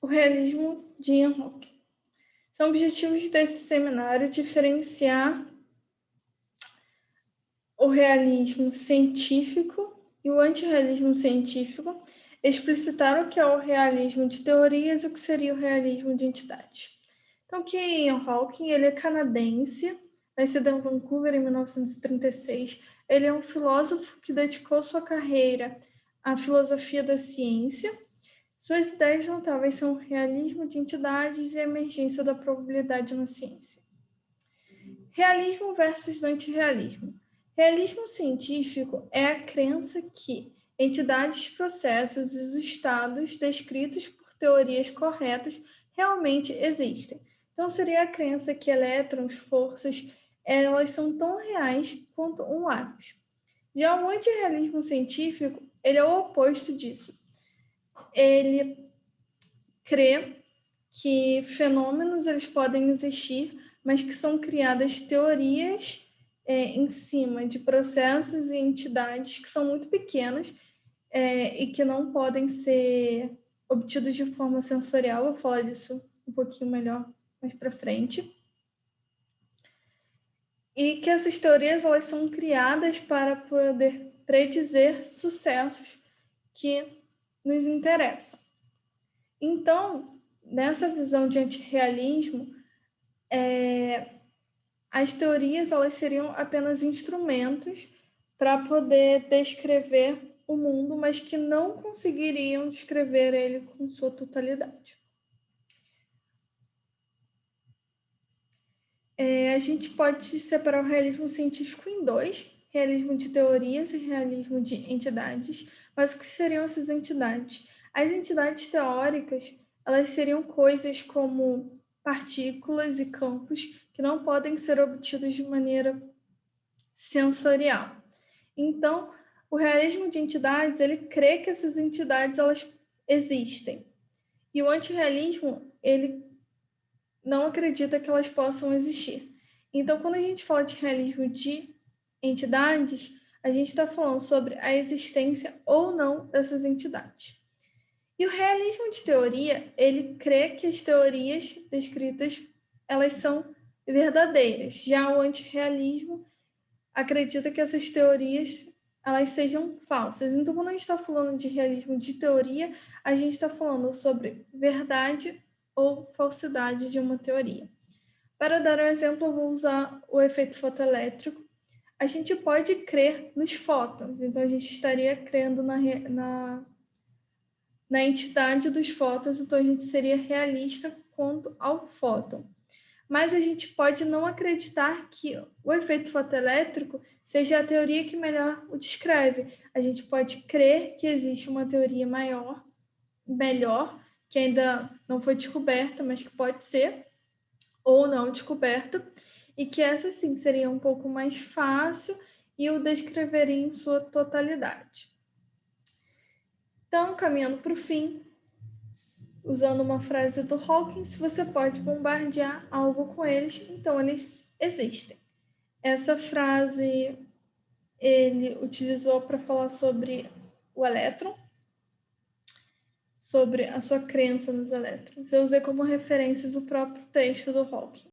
o realismo de Ian Hawking. São objetivos desse seminário diferenciar o realismo científico e o antirrealismo científico, explicitar o que é o realismo de teorias e o que seria o realismo de entidades. Então, que Ian Hawking, ele é canadense, nascido em Vancouver em 1936. Ele é um filósofo que dedicou sua carreira à filosofia da ciência. Suas ideias notáveis são o realismo de entidades e a emergência da probabilidade na ciência. Realismo versus antirrealismo. Realismo científico é a crença que entidades, processos e os estados descritos por teorias corretas realmente existem. Então, seria a crença que elétrons, forças, elas são tão reais quanto um lápis. Já o antirrealismo científico, ele é o oposto disso. Ele crê que fenômenos eles podem existir, mas que são criadas teorias em cima de processos e entidades que são muito pequenas e que não podem ser obtidos de forma sensorial. Vou falar disso um pouquinho melhor mais para frente. E que essas teorias elas são criadas para poder predizer sucessos que nos interessam. Então, nessa visão de antirrealismo, as teorias elas seriam apenas instrumentos para poder descrever o mundo, mas que não conseguiriam descrever ele com sua totalidade. A gente pode separar o realismo científico em dois, realismo de teorias e realismo de entidades. Mas o que seriam essas entidades? As entidades teóricas, elas seriam coisas como partículas e campos que não podem ser obtidos de maneira sensorial. Então, o realismo de entidades, ele crê que essas entidades elas existem. E o antirrealismo, ele não acredita que elas possam existir. Então, quando a gente fala de realismo de entidades, a gente está falando sobre a existência ou não dessas entidades. E o realismo de teoria, ele crê que as teorias descritas, elas são verdadeiras. Já o antirrealismo acredita que essas teorias, elas sejam falsas. Então, quando a gente está falando de realismo de teoria, a gente está falando sobre verdade ou falsidade de uma teoria. Para dar um exemplo, eu vou usar o efeito fotoelétrico. A gente pode crer nos fótons, então a gente estaria crendo na entidade dos fótons, então a gente seria realista quanto ao fóton. Mas a gente pode não acreditar que o efeito fotoelétrico seja a teoria que melhor o descreve. A gente pode crer que existe uma teoria melhor, que ainda não foi descoberta, mas que pode ser, ou não descoberta, e que essa sim seria um pouco mais fácil e o descreveria em sua totalidade. Então, caminhando para o fim, usando uma frase do Hawking, se você pode bombardear algo com eles, então eles existem. Essa frase ele utilizou para falar sobre o elétron, sobre a sua crença nos elétrons. Eu usei como referências o próprio texto do Hawking.